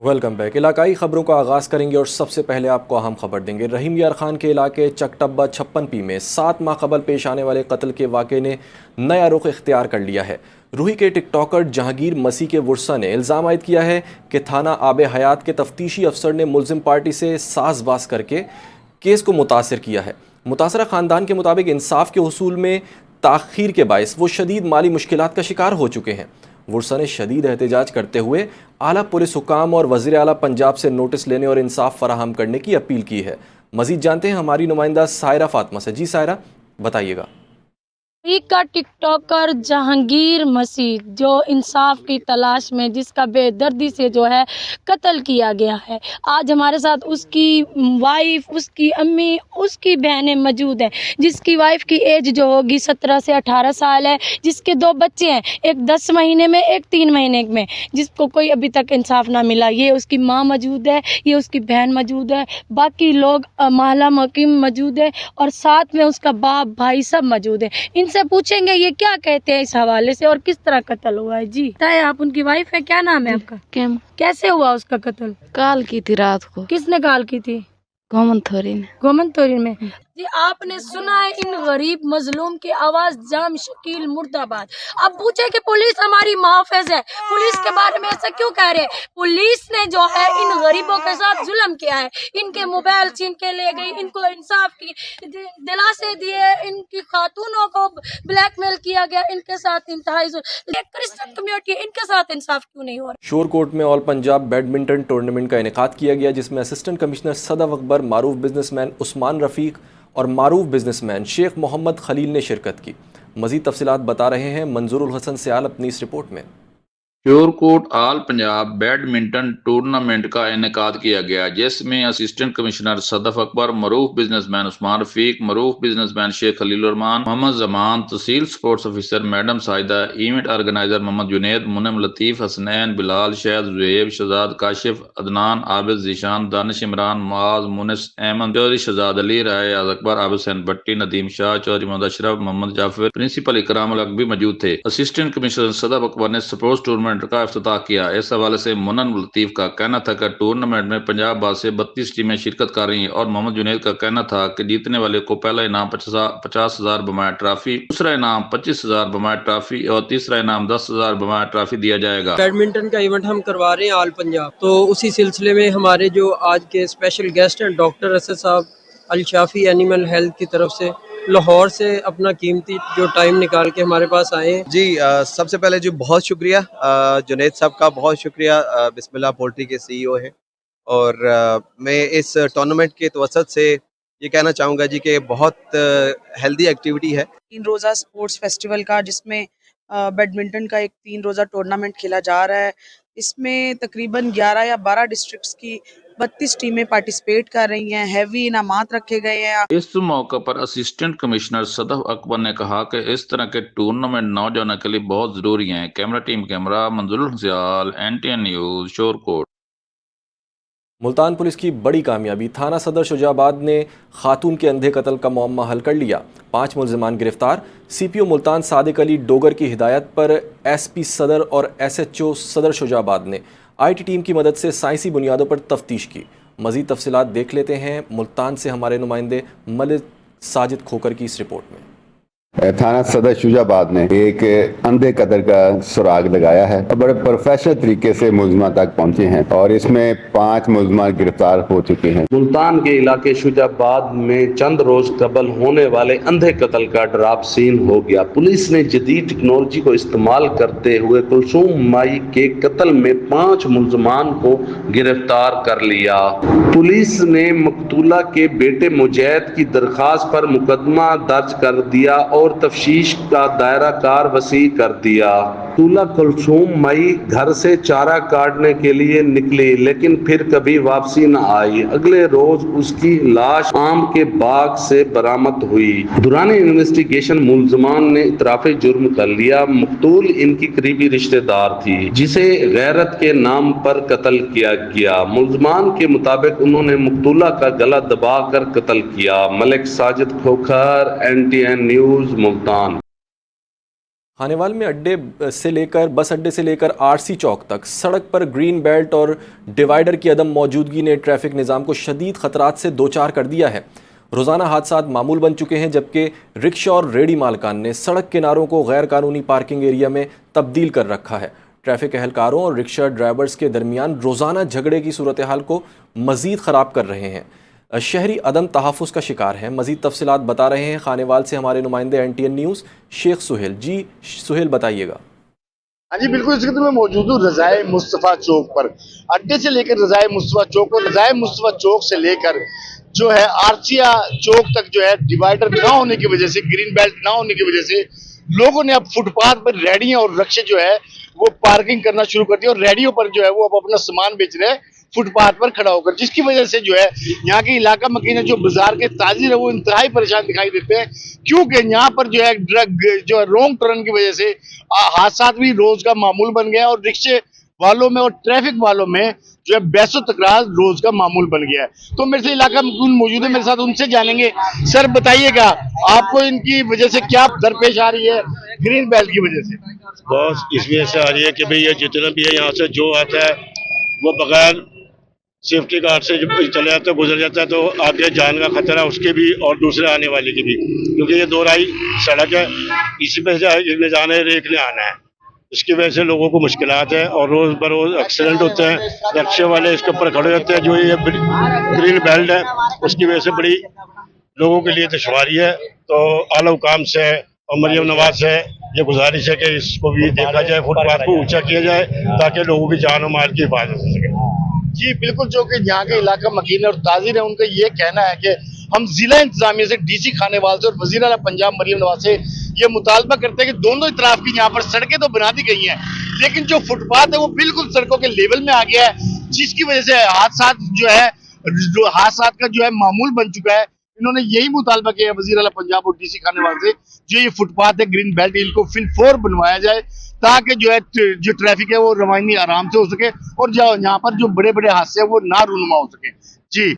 Welcome back. علاقائی خبروں کا آغاز کریں گے اور سب سے پہلے آپ کو اہم خبر دیں گے۔ رحیم یار خان کے علاقے چکٹبہ 56 میں 7 ماہ قبل پیش آنے والے قتل کے واقعے نے نیا رخ اختیار کر لیا ہے۔ روہی کے ٹک ٹاکر جہانگیر مسیح کے ورثا نے الزام عائد کیا ہے کہ تھانہ آب حیات کے تفتیشی افسر نے ملزم پارٹی سے ساز باز کر کے کیس کو متاثر کیا ہے۔ متاثرہ خاندان کے مطابق انصاف کے حصول میں تاخیر کے باعث وہ شدید مالی مشکلات کا شکار ہو چکے ہیں۔ ورثا نے شدید احتجاج کرتے ہوئے اعلیٰ پولیس حکام اور وزیر اعلیٰ پنجاب سے نوٹس لینے اور انصاف فراہم کرنے کی اپیل کی ہے۔ مزید جانتے ہیں ہماری نمائندہ سائرہ فاطمہ سے۔ جی سائرہ، بتائیے گا۔ کا ٹک ٹاکر جہانگیر مسیح جو انصاف کی تلاش میں جس کا بے دردی سے جو ہے قتل کیا گیا ہے، آج ہمارے ساتھ اس کی وائف، اس کی امی، اس کی بہنیں موجود ہیں، جس کی وائف کی ایج جو ہوگی 17 سے 18 سال ہے، جس کے 2 بچے ہیں، ایک 10 مہینے میں، ایک 3 مہینے میں، جس کو کوئی ابھی تک انصاف نہ ملا۔ یہ اس کی ماں موجود ہے، یہ اس کی بہن موجود ہے، باقی لوگ محلہ محکم موجود ہے اور ساتھ میں اس کا باپ بھائی سب موجود ہیں۔ ان سے پوچھیں گے یہ کیا کہتے ہیں اس حوالے سے اور کس طرح قتل ہوا ہے۔ جی بتائیں، آپ ان کی وائف ہے، کیا نام ہے آپ کا؟ کیسے ہوا اس کا قتل؟ کال کی تھی رات کو۔ کس نے کال کی تھی؟ گومن تھوری نے۔ گومن توری میں۔ جی آپ نے سنا ہے ان غریب مظلوم کی آواز، جام شکیل مرد آباد۔ اب پوچھے کہ پولیس ہماری محافظ ہے، پولیس کے بارے میں ایسا کیوں کہہ رہے ہیں؟ پولیس نے جو ہے ان غریبوں کے ساتھ ظلم کیا ہے، ان کے موبائل چھین کے لے گئی، ان کو انصاف کی دلاسے دیے، ان کی خاتونوں کو بلیک میل کیا گیا، ان کے ساتھ انتہائی ظلم۔ کرسچن کمیونٹی، ان کے ساتھ انصاف کیوں نہیں ہو رہا؟ شور کوٹ میں آل پنجاب بیڈمنٹن ٹورنامنٹ کا انعقاد کیا گیا، جس میں اسسٹنٹ کمشنر صدف اکبر، معروف بزنس مین عثمان رفیق اور معروف بزنس مین شیخ محمد خلیل نے شرکت کی۔ مزید تفصیلات بتا رہے ہیں منظور الحسن سیال اپنی اس رپورٹ میں۔ شور کوٹ آل پنجاب بیڈمنٹن ٹورنامنٹ کا انعقاد کیا گیا، جس میں اسسٹنٹ کمشنر صدف اکبر، معروف بزنس مین عثمان رفیق، معروف بزنس مین شیخ خلیل ur-Rehman, Muhammad Zaman, tehsil sports officer madam Saida, event organiser Muhammad Junaid, Munam Latif, Hasnain, Bilal, Shahid, Zohaib, Shahzad Kashif, Adnan, عابد، ذیشان، دانش عمران، معاذ، مونس، احمد چودھری، شہزاد علی، رائے اکبر، عابد حسین بٹی، ندیم شاہ، چودھری محمد اشرف، محمد جعفر، پرنسپل اکرام الحق بھی موجود تھے۔ اسسٹنٹ کمشنر صدف اکبر نے سپورٹس ٹورنامنٹ کا افتتاح کیا۔ اس حوالے سے منن لطیف کا کہنا تھا کہ ٹورنامنٹ میں پنجاب بعد سے 32 ٹیمیں شرکت کر رہی ہیں، اور محمد جنید کا کہنا تھا کہ جیتنے والے کو پہلا انعام 50,000 بمائے ٹرافی، دوسرا انعام 25,000 بمائے ٹرافی اور تیسرا انعام 10,000 بمائے ٹرافی دیا جائے گا۔ بیڈمنٹن کا ایونٹ ہم کروا رہے ہیں آل پنجاب، تو اسی سلسلے میں ہمارے جو آج کے اسپیشل گیسٹ ہیں ڈاکٹر اسد صاحب الشافی اینیمل ہیلتھ کی طرف سے لاہور سے اپنا قیمتی جو ٹائم نکال کے ہمارے پاس آئے ہیں۔ جی سب سے پہلے بہت شکریہ جنید صاحب کا، بہت شکریہ، بسم اللہ پولٹری کے CEO ہیں، اور میں اس ٹورنامنٹ کے توسط سے یہ کہنا چاہوں گا جی کہ بہت ہیلدی ایکٹیویٹی ہے۔ 3 روزہ سپورٹس فیسٹیول کا، جس میں بیڈمنٹن کا ایک 3 روزہ ٹورنامنٹ کھیلا جا رہا ہے۔ اس میں تقریباً 11 یا 12 ڈسٹرکٹس کی 32 ٹیمیں پارٹیسپیٹ کر رہی ہیں، ہیوی انعامات رکھے گئے ہیں۔ اس موقع پر اسسٹنٹ کمشنر صدف اکبر نے کہا کہ اس طرح کے ٹورنامنٹ نوجوانوں کے لیے بہت ضروری ہیں۔ کیمرہ ٹیم کیمرہ منظور الحسن سیال، NTN نیوز، شور کوٹ۔ ملتان پولیس کی بڑی کامیابی، تھانہ صدر شجاع آباد نے خاتون کے اندھے قتل کا معمہ حل کر لیا۔ 5 ملزمان گرفتار۔ CPO ملتان صادق علی ڈوگر کی ہدایت پر SP صدر اور SHO صدر شجاع آباد نے IT ٹیم کی مدد سے سائنسی بنیادوں پر تفتیش کی۔ مزید تفصیلات دیکھ لیتے ہیں ملتان سے ہمارے نمائندے ملک ساجد کھوکر کی اس رپورٹ میں۔ تھانہ صدر شجاع آباد نے ایک اندھے قتل کا سراغ لگایا ہے اور بڑے پروفیشنل طریقے سے ملزمان تک پہنچے ہیں، اور اس میں 5 ملزمان گرفتار ہو چکے ہیں۔ ملتان کے علاقے شجاع آباد میں چند روز قبل ہونے والے اندھے قتل کا ڈراپ سین ہو گیا۔ پولیس نے جدید ٹیکنالوجی کو استعمال کرتے ہوئے کلثوم مائی کے قتل میں 5 ملزمان کو گرفتار کر لیا۔ پولیس نے مقتولہ کے بیٹے مجاہد کی درخواست پر مقدمہ درج کر دیا اور تفتیش کا دائرہ کار وسیع کر دیا۔ مقتولہ کلثوم مئی گھر سے چارہ کاٹنے کے لیے نکلی، لیکن پھر کبھی واپسی نہ آئی۔ اگلے روز اس کی لاش آم کے باغ سے برآمد ہوئی۔ دوران انویسٹیگیشن ملزمان نے اعتراف جرم کر لیا۔ مقتول ان کی قریبی رشتہ دار تھی، جسے غیرت کے نام پر قتل کیا گیا۔ ملزمان کے مطابق انہوں نے مقتولہ کا گلا دبا کر قتل کیا۔ ملک ساجد کھوکھر، NTN نیوز، ملتان۔ खानेवाल में बस अड्डे से लेकर आरसी चौक तक सड़क पर ग्रीन बेल्ट और डिवाइडर की अदम मौजूदगी ने ट्रैफिक निज़ाम को शदीद खतरात से दो चार कर दिया है। रोज़ाना हादसात मामूल बन चुके हैं, जबकि रिक्शा और रेडी मालकान ने सड़क किनारों को गैर कानूनी पार्किंग एरिया में तब्दील कर रखा है। ट्रैफिक एहलकारों और रिक्शा ड्राइवर्स के दरमियान रोज़ाना झगड़े की सूरत हाल को मज़ीद ख़राब कर रहे हैं। शहरी अदम तहफ़्फ़ुज़ का शिकार है। मज़ीद तफसीलात बता रहे हैं खानेवाल से हमारे नुमाइंदे NTN न्यूज़ शेख सुहेल। जी सुहेल, बताइएगा। हाँ जी बिल्कुल, इस वक्त मैं मौजूद हूँ रज़ाए मुस्तफ़ा चौक पर। अड्डे से लेकर रज़ाए मुस्तफ़ा चौक और रज़ाए मुस्तफ़ा चौक से लेकर जो है आरसिया चौक तक जो है डिवाइडर ना होने की वजह से, ग्रीन बेल्ट ना होने की वजह से लोगों ने अब फुटपाथ पर रेडियां और रिक्शे जो है वो पार्किंग करना शुरू कर दिया और रेडियो पर जो है वो अब अपना सामान बेच रहे हैं फुटपाथ पर खड़ा होकर, जिसकी वजह से जो है यहाँ के इलाका मकीन जो बाजार के ताजिर है वो इंतहाई परेशान दिखाई देते हैं, क्योंकि यहाँ पर जो है जो रॉन्ग टर्न की वजह से हादसा भी रोज का मामूल बन गया और रिक्शे वालों में और ट्रैफिक वालों में जो है बहसो तकरार रोज का मामूल बन गया है। तो मेरे से इलाका मकीन मौजूद है, मेरे साथ उनसे जानेंगे। सर बताइएगा, आपको इनकी वजह से क्या दरपेश आ रही है ग्रीन बेल्ट की वजह से? बस इस वजह से आ रही है कि भाई ये जितना भी है यहाँ से जो आता है वो बगैर सेफ्टी गार्ड से चले जाता है, गुजर जाता है, तो आगे जान का खतरा उसके भी और दूसरे आने वाले की भी, क्योंकि ये दो राही सड़क है, इसी पे से एक ने जाना है एक ने आना है। इसकी वजह से लोगों को मुश्किलात है और रोज बरोज एक्सीडेंट होते हैं। रिक्शे वाले इसके ऊपर खड़े रहते हैं, जो ये ग्रीन बेल्ट है उसकी वजह से बड़ी लोगों के लिए दुश्वारी है। तो आला हुकाम से और मरियम नवाज से ये गुजारिश है कि इसको भी देखा जाए, फुटपाथ को ऊंचा किया जाए ताकि लोगों की जान और माल की हिफाजत हो सके। जी बिल्कुल, जो कि यहाँ के इलाका मकीन और ताजिर है उनका ये कहना है कि हम जिला इंतजामिया से, DC खानेवाल से और वज़ीर आला पंजाब मरियम नवाज से ये मुतालबा करते हैं कि दोनों तरफ की यहाँ पर सड़कें तो बना दी गई हैं, लेकिन जो फुटपाथ है वो बिल्कुल सड़कों के लेवल में आ गया है, जिसकी वजह से हादसात का जो है मामूल बन चुका है। इन्होंने यही मुतालबा किया वज़ीर आला पंजाब और DC खानेवाल से, जो ये फुटपाथ है ग्रीन बेल्ट इनको फिलफोर बनवाया जाए ताकि जो है जो ट्रैफिक है वो रवानी आराम से हो सके और जो यहाँ पर जो बड़े बड़े हादसे हैं वो ना रूनुमा हो सके। जी,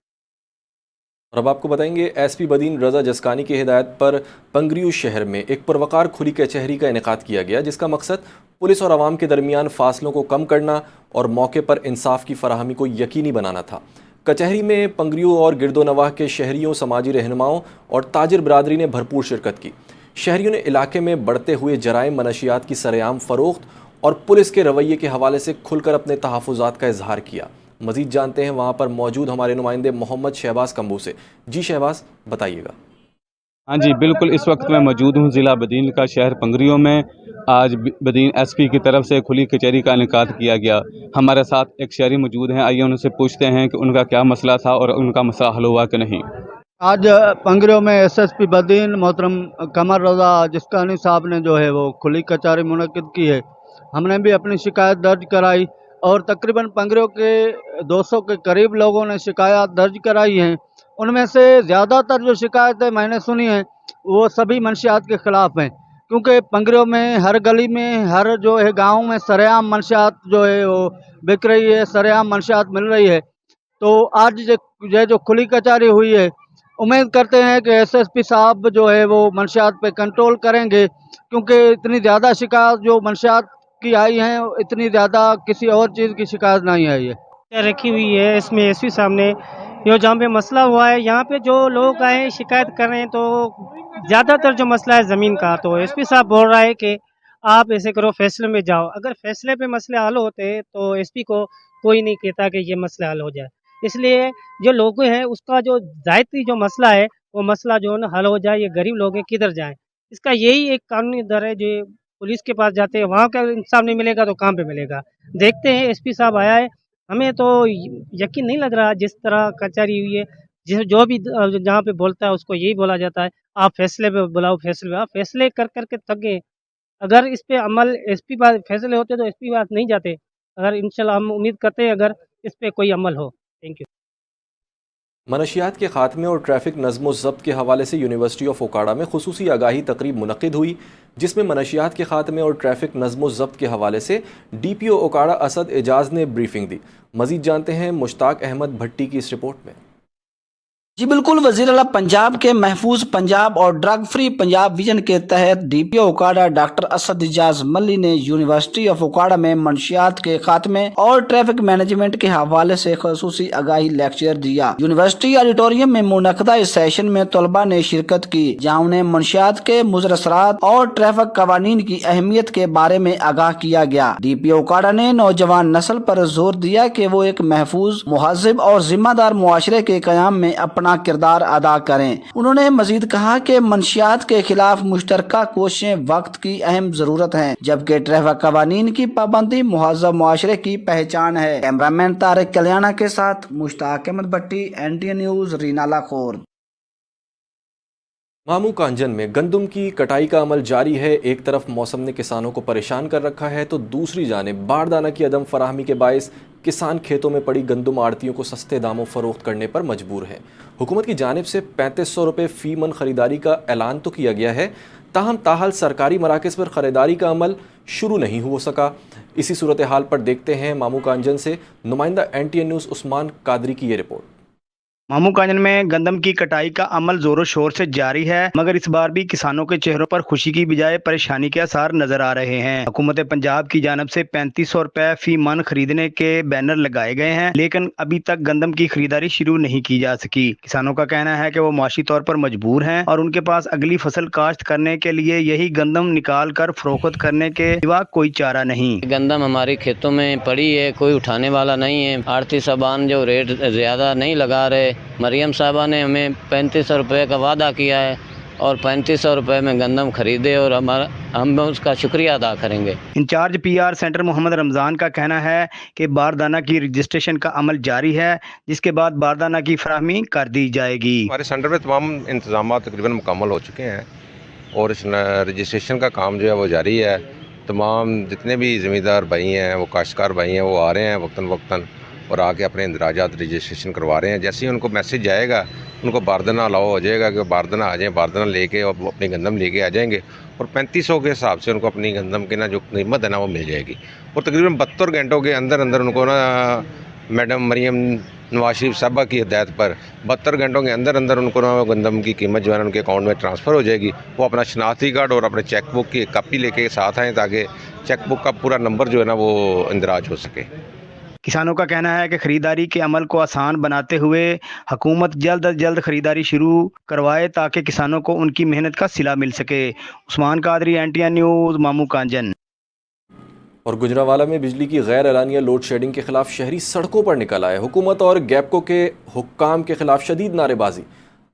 और अब आपको बताएंगे SP बदीन रज़ा जस्कानी की हिदायत पर पंगरियू शहर में एक पुरवकार खुली कचहरी का इनेकाद किया गया, जिसका मकसद पुलिस और आवाम के दरमियान फासलों को कम करना और मौके पर इंसाफ की फराहमी को यकीनी बनाना था। कचहरी में पंगरियू और गिरदोनवाह के शहरियों, समाजी रहनुमाओं और ताजिर बरादरी ने भरपूर शिरकत की। शहरियों ने इलाके में बढ़ते हुए जराइम, मनशियात की सरेआम फरोख्त और पुलिस के रवैये के हवाले से खुलकर अपने तहफ़्फ़ुज़ात का इजहार किया। मज़ीद जानते हैं वहाँ पर मौजूद हमारे नुमाइंदे मोहम्मद शहबाज कम्बू से। जी शहबाज, बताइएगा। हाँ जी बिल्कुल, इस वक्त मैं मौजूद हूँ ज़िला बदीन का शहर पंगरियों में। आज बदीन SP की तरफ से खुली कचहरी का इनेकाद किया गया। हमारे साथ एक शहरी मौजूद हैं, आइए उनसे पूछते हैं कि उनका क्या मसला था और उनका मसला हल हुआ कि नहीं। आज पंगरियों में SSP बदीन मोहतरम कमर रज़ा जस्कानी साहब ने जो है वो खुली कचहरी मुनक़िद की है। हमने भी अपनी शिकायत दर्ज कराई और तकरीबन पंगरियों के 200 के करीब लोगों ने शिकायत दर्ज कराई हैं। उनमें से ज़्यादातर जो शिकायतें मैंने सुनी हैं वो सभी मंशियात के ख़िलाफ़ हैं, क्योंकि पंगरियों में हर गली में, हर जो है गाँव में सरेआम मंशियात जो है वो बिक रही है, सरेआम मंशियात मिल रही है। तो आज ये जो खुली कचहरी हुई है, उम्मीद करते हैं कि SSP साहब जो है वो मंशियात पे कंट्रोल करेंगे, क्योंकि इतनी ज़्यादा शिकायत जो मंशियात की आई हैं इतनी ज़्यादा किसी और चीज़ की शिकायत नहीं आई है। रखी हुई है इसमें SP साहब ने, जो जहाँ पे मसला हुआ है यहाँ पे जो लोग आए शिकायत कर रहे हैं, तो ज़्यादातर जो मसला है ज़मीन का, तो SP साहब बोल रहा है कि आप ऐसे करो, फैसले में जाओ। अगर फैसले पे मसले हल होते तो SP को कोई नहीं कहता कि ये मसले हल हो जाए। इसलिए जो लोग हैं उसका जो ज़ाती जो मसला है वो मसला जो है ना हल हो जाए। ये गरीब लोग हैं किधर जाएं, इसका यही एक कानूनी दर है। जो पुलिस के पास जाते हैं वहाँ का इंसाफ नहीं मिलेगा तो कहाँ पे मिलेगा। देखते हैं, SP साहब आया है, हमें तो यकीन नहीं लग रहा जिस तरह कचहरी हुई है। जो भी जहाँ पे बोलता है उसको यही बोला जाता है आप फैसले पे बुलाओ, फैसले पे। आप फैसले कर के थक गए। अगर इस पे अमल SP पास फैसले होते तो SP पास नहीं जाते। अगर इंशाल्लाह हम उम्मीद करते हैं अगर इस पे कोई अमल हो। Thank you. मनशियात के खात्मे और ट्रैफिक नज़्म ज़ब्त के हवाले से यूनिवर्सिटी ऑफ ओकाड़ा में खुसूसी आगाही तकरीब मुनक़िद हुई, जिसमें मनशियात के खात्मे और ट्रैफिक नज़्म ज़ब्त के हवाले से DPO ओकाड़ा असद एजाज ने ब्रीफिंग दी। मज़ीद जानते हैं मुश्ताक अहमद भट्टी की इस रिपोर्ट में। जी बिल्कुल, वज़ीर आला पंजाब के महफूज पंजाब और ड्रग फ्री पंजाब विजन के तहत डीपीओ उकाड़ा डॉक्टर असद इजाज मल्ली ने यूनिवर्सिटी ऑफ उकाड़ा में मंशियात के खात्मे और ट्रैफिक मैनेजमेंट के हवाले से खसूसी आगाही लेक्चर दिया। यूनिवर्सिटी ऑडिटोरियम में मुनक़दा इस सेशन में तलबा ने शिरकत की, जहाँ उन्हें मंशियात के मुज़र असरात और ट्रैफिक कवानीन की अहमियत के बारे में आगाह किया गया। डीपीओ उकाड़ा ने नौजवान नस्ल पर जोर दिया कि वो एक महफूज, मुहज़्ज़िब और जिम्मेदार मुआशरे के क़याम में अपना किरदार अदा करें। उन्होंने मजीद कहा कि मंशियात के खिलाफ मुश्तरका कोशिशें वक्त की अहम जरूरत है, जबकि ट्रैफिक कवानीन की पाबंदी मुहज़्ज़ब मुआशरे की पहचान है। कैमरामैन तारिक कल्याणा के साथ मुश्ताक अहमद भट्टी, NTN न्यूज़, रीनाला खोर्द। मामू कांजन में गंदम की कटाई का अमल जारी है। एक तरफ मौसम ने किसानों को परेशान कर रखा है तो दूसरी जानिब बारदाना की अदम फराहमी के बायस किसान खेतों में पड़ी गंदम आड़तियों को सस्ते दामों फरोख्त करने पर मजबूर हैं। हुकूमत की जानिब से 3500 रुपये फ़ी मन ख़रीदारी का ऐलान तो किया गया है, ताहम ताहाल सरकारी मराकज़ पर ख़रीदारी का अमल शुरू नहीं हो सका। इसी सूरत हाल पर देखते हैं मामू कांजन से नुमाइंदा NTN न्यूज़ उस्मान कादरी की ये रिपोर्ट। मामू कांजन में गंदम की कटाई का अमल जोरों शोर से जारी है, मगर इस बार भी किसानों के चेहरों पर खुशी की बजाय परेशानी के आसार नजर आ रहे हैं। हुकूमत पंजाब की जानब से 3500 रुपए फी मन खरीदने के बैनर लगाए गए हैं, लेकिन अभी तक गंदम की खरीदारी शुरू नहीं की जा सकी। किसानों का कहना है कि वो माशी तौर पर मजबूर हैं और उनके पास अगली फसल काश्त करने के लिए यही गंदम निकाल कर फरोख्त करने के सिवा कोई चारा नहीं। गंदम हमारी खेतों में पड़ी है, कोई उठाने वाला नहीं है। आड़ती साहबान जो रेट ज्यादा नहीं लगा रहे, मरियम साहबा ने हमें 3500 रुपये का वादा किया है और 3500 रुपये में गंदम खरीदे और हम उसका शुक्रिया अदा करेंगे। In-charge PR centre Mohammad Ramzan का कहना है कि बारदाना की रजिस्ट्रेशन का अमल जारी है, जिसके बाद बारदाना की फराहमी कर दी जाएगी। हमारे सेंटर में तमाम इंतजाम तकरीबन मुकम्मल हो चुके हैं और इस रजिस्ट्रेशन का काम जो है वो जारी है। तमाम जितने भी ज़मींदार भाई हैं, वो काश्तकार भाई हैं, वो आ रहे हैं वक्तन वक्तन और आके अपने इंदराजात रजिस्ट्रेशन करवा रहे हैं। जैसे ही उनको मैसेज आएगा, उनको बारदाना अलाउ हो जाएगा कि बारदाना आ जाएँ, बारदाना लेके और अपनी गंदम लेके आ जाएंगे और 3500 के हिसाब से उनको अपनी गंदम की ना जो कीमत है ना वो मिल जाएगी। और तकरीबन 72 घंटों के अंदर अंदर उनको ना मैडम मरियम नवाज शरीफ साहबा की हिदायत पर 72 घंटों के अंदर अंदर उनको ना गंदम की कीमत जो है ना उनके अकाउंट में ट्रांसफ़र हो जाएगी। वो अपना शनाख्ती कार्ड और अपने चेक बुक की कापी लेके साथ आएँ ताकि चेक बुक का पूरा नंबर जो है ना वो इंदराज हो सके। किसानों का कहना है कि खरीदारी के अमल को आसान बनाते हुए हुकूमत जल्द अज जल्द खरीदारी शुरू करवाए ताकि किसानों को उनकी मेहनत का सिला मिल सके। उस्मान कादरी, NTN न्यूज़, मामू कांजन। और गुजरांवाला में बिजली की गैर एलानिया लोड शेडिंग के खिलाफ शहरी सड़कों पर निकल आए। हुकूमत और गैपको के हुक्काम के खिलाफ शदीद नारेबाजी।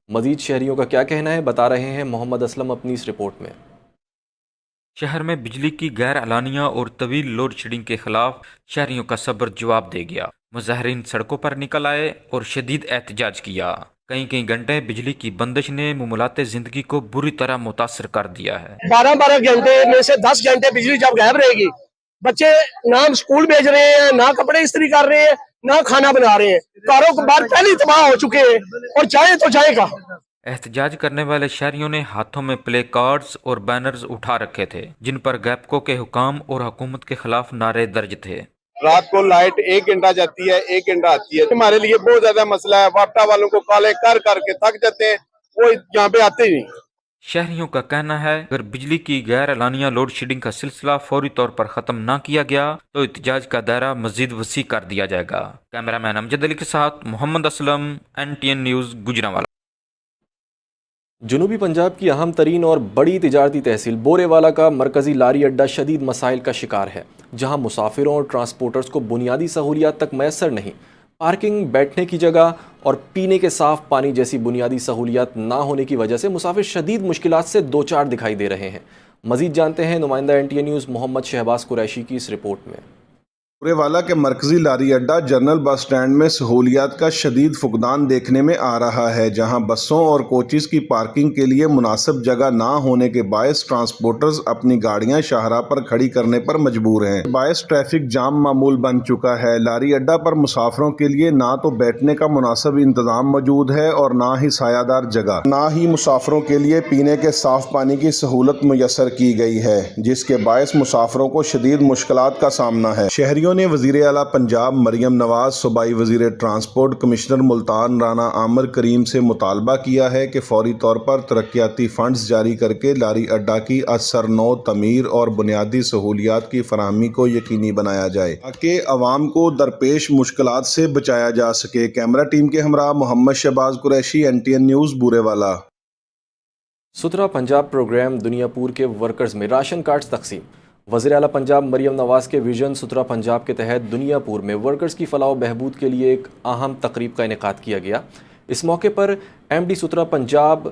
मजीद शहरियों का क्या कहना है, बता रहे हैं मोहम्मद असलम अपनी इस रिपोर्ट में। शहर में बिजली की गैर एलानिया और तवील लोड शेडिंग के खिलाफ शहरियों का सब्र जवाब दे गया। मुजाहरीन सड़कों पर निकल आए और शदीद एहतजाज किया। कई घंटे बिजली की बंदिश ने मुमलाते जिंदगी को बुरी तरह मुतासर कर दिया है। 12 घंटे में से 10 घंटे बिजली जब गायब रहेगी, बच्चे ना स्कूल भेज रहे हैं, ना कपड़े इस्त्री कर रहे हैं, ना खाना बना रहे हैं। कारों के बार पहले ही तबाह हो चुके हैं और जाए तो जाएगा। एहतजाज करने वाले शहरियों ने हाथों में प्ले कार्ड्स और बैनर्स उठा रखे थे, जिन पर गैपको के हुकाम और हुकूमत के खिलाफ नारे दर्ज थे। रात को लाइट 1 घंटा जाती है, 1 घंटा आती है। हमारे लिए बहुत ज्यादा मसला है। वापटा वालों को कॉले कर करके थक जाते हैं, वो यहाँ पे आते ही नहीं। शहरियों का कहना है अगर बिजली की गैर एलानिया लोड शेडिंग का सिलसिला फौरी तौर पर खत्म न किया गया तो एहतजाज का दायरा मजीद वसी कर दिया जाएगा। कैमरामैन अमजद अली के साथ मोहम्मद असलम, NTN न्यूज़, गुजरांवाला। जनूबी पंजाब की अहम तरीन और बड़ी तिजारती तहसील बोरेवाला का मरकज़ी लारी अड्डा शदीद मसाइल का शिकार है, जहां मुसाफिरों और ट्रांसपोर्टर्स को बुनियादी सहूलियात तक मैसर नहीं। पार्किंग, बैठने की जगह और पीने के साफ़ पानी जैसी बुनियादी सहूलियात ना होने की वजह से मुसाफिर शदीद मुश्किलात से दो चार दिखाई दे रहे हैं। मज़ीद जानते हैं नुमाइंदा NTN न्यूज़ मोहम्मद शहबाज कुरैशी की इस रिपोर्ट में। बोरेवाला के मरकजी लारी अड्डा जनरल बस स्टैंड में सहूलियात का शदीद फुकदान देखने में आ रहा है, जहां बसों और कोचिस की पार्किंग के लिए मुनासिब जगह ना होने के बायस ट्रांसपोर्टर्स अपनी गाड़ियां शाहराह पर खड़ी करने पर मजबूर हैं। बायस ट्रैफिक जाम मामूल बन चुका है। लारी अड्डा पर मुसाफिरों के लिए ना तो बैठने का मुनासिब इंतजाम मौजूद है और ना ही सायादार जगह, ना ही मुसाफिरों के लिए पीने के साफ पानी की सहूलत मुयसर की गई है, जिसके बायस मुसाफिरों को शदीद मुश्किलात का सामना है। शहरी شہریوں نے وزیر اعلیٰ پنجاب مریم نواز، صوبائی وزیر ٹرانسپورٹ کمشنر ملتان رانا عامر کریم سے مطالبہ کیا ہے کہ فوری طور پر ترقیاتی فنڈز جاری کر کے لاری اڈا کی اثر نو تعمیر اور بنیادی سہولیات کی فراہمی کو یقینی بنایا جائے تاکہ عوام کو درپیش مشکلات سے بچایا جا سکے۔ کیمرہ ٹیم کے ہمراہ محمد شہباز قریشی، NTN نیوز، بورے والا۔ ستھرا پنجاب پروگرام دنیا پور کے ورکرز میں راشن کارڈز تقسیم۔ وزیر اعلیٰ پنجاب مریم نواز کے ویژن ستھرا پنجاب کے تحت دنیا پور میں ورکرز کی فلاح و بہبود کے لیے ایک اہم تقریب کا انعقاد کیا گیا۔ اس موقع پر MD Suthra Punjab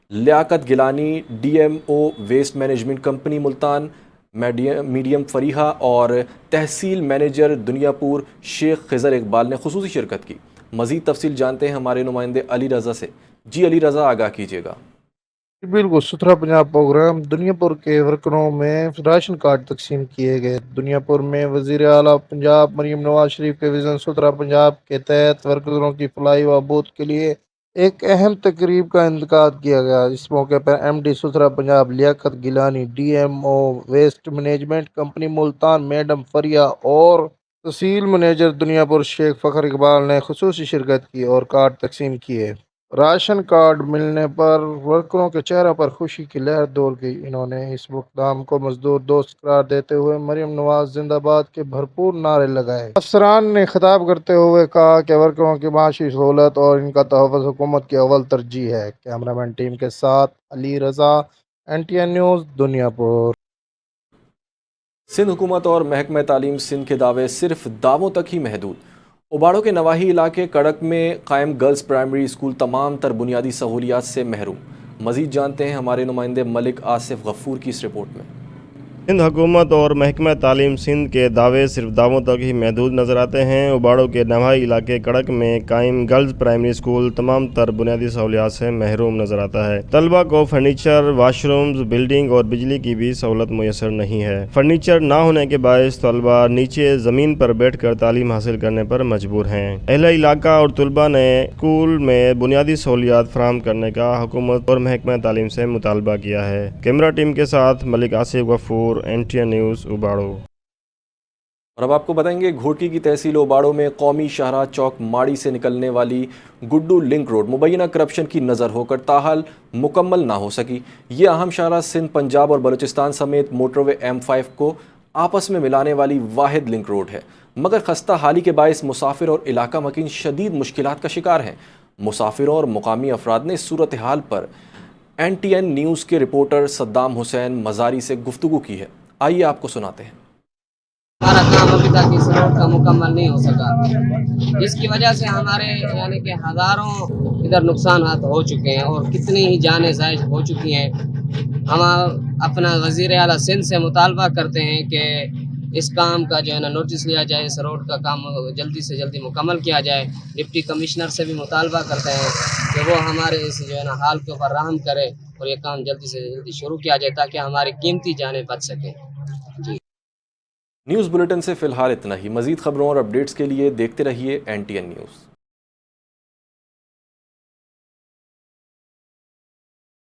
Liaquat Gilani, DMO waste management company Multan madam Fariha اور تحصیل مینیجر دنیا پور شیخ خضر اقبال نے خصوصی شرکت کی۔ مزید تفصیل جانتے ہیں ہمارے نمائندے علی رضا سے۔ جی علی رضا، آگاہ کیجیے گا۔ بالکل، ستھرا پنجاب پروگرام دنیا پور کے ورکروں میں راشن کارڈ تقسیم کیے گئے۔ دنیا پور میں وزیر اعلیٰ پنجاب مریم نواز شریف کے ویژن ستھرا پنجاب کے تحت ورکروں کی فلاح و بہبود کے لیے ایک اہم تقریب کا انعقاد کیا گیا۔ اس موقع پر MD Suthra Punjab Liaquat Gilani, DMO waste management company Multan madam Fariha اور تحصیل مینیجر دنیا پور شیخ فخر اقبال نے خصوصی شرکت کی اور کارڈ تقسیم کیے۔ راشن کارڈ ملنے پر ورکروں کے چہروں پر خوشی کی لہر دوڑ گئی۔ انہوں نے اس اقدام کو مزدور دوست قرار دیتے ہوئے مریم نواز زندہ باد کے بھرپور نعرے لگائے۔ افسران نے خطاب کرتے ہوئے کہا کہ ورکروں کی معاشی سہولت اور ان کا تحفظ حکومت کی اول ترجیح ہے۔ کیمرہ مین ٹیم کے ساتھ علی رضا، NTN نیوز، دنیا پور۔ سندھ حکومت اور محکمہ تعلیم سندھ کے دعوے صرف دعووں تک ہی محدود۔ اوباڑوں کے نواحی علاقے کڑک میں قائم گرلز پرائمری اسکول تمام تر بنیادی سہولیات سے محروم۔ مزید جانتے ہیں ہمارے نمائندے ملک آصف غفور کی اس رپورٹ میں۔ سندھ حکومت اور محکمہ تعلیم سندھ کے دعوے صرف دعووں تک ہی محدود نظر آتے ہیں۔ اوباڑوں کے نواحی علاقے کڑک میں قائم گرلز پرائمری اسکول تمام تر بنیادی سہولیات سے محروم نظر آتا ہے۔ طلبہ کو فرنیچر، واش رومز، بلڈنگ اور بجلی کی بھی سہولت میسر نہیں ہے۔ فرنیچر نہ ہونے کے باعث طلبہ نیچے زمین پر بیٹھ کر تعلیم حاصل کرنے پر مجبور ہیں۔ اہل علاقہ اور طلبہ نے اسکول میں بنیادی سہولیات فراہم کرنے کا حکومت اور محکمہ تعلیم سے مطالبہ کیا ہے۔ کیمرہ ٹیم کے ساتھ ملک آصف غفور، NTN نیوز، اوباڑو۔ اور اب آپ کو بتائیں گے گھوٹکی کی تحصیل اوباڑو میں قومی شاہراہ چوک ماڑی سے نکلنے والی گڈو لنک روڈ مبینہ کرپشن کی نظر ہو کر تاحال مکمل نہ ہو سکی۔ یہ اہم شاہراہ سندھ، پنجاب اور بلوچستان سمیت موٹر وے M5 کو آپس میں ملانے والی واحد لنک روڈ ہے، مگر خستہ حالی کے باعث مسافر اور علاقہ مکین شدید مشکلات کا شکار ہیں۔ مسافروں اور مقامی افراد نے اس صورتحال پر NTN نیوز کے رپورٹر صدام حسین مزاری سے گفتگو کی ہے۔ آئیے آپ کو سناتے ہیں۔ ہمارا کام ابھی تک اس روڈ کا مکمل نہیں ہو سکا، جس کی وجہ سے ہمارے یعنی کہ ہزاروں ادھر نقصانات ہو چکے ہیں اور کتنی ہی جانیں ضائع ہو چکی ہیں۔ ہم اپنا وزیر اعلیٰ سندھ سے مطالبہ کرتے ہیں کہ اس کام کا جو ہے نا نوٹس لیا جائے، اس روڈ کا کام جلدی سے جلدی مکمل کیا جائے۔ ڈپٹی کمشنر سے بھی مطالبہ کرتے ہیں کہ وہ ہمارے اس جو ہے نا حال کے اوپر رحم کرے اور یہ کام جلدی سے جلدی شروع کیا جائے تاکہ ہماری قیمتی جانیں بچ سکیں۔ نیوز بلیٹن سے فی الحال اتنا ہی۔ مزید خبروں اور اپڈیٹس کے لیے دیکھتے رہیے NTN نیوز۔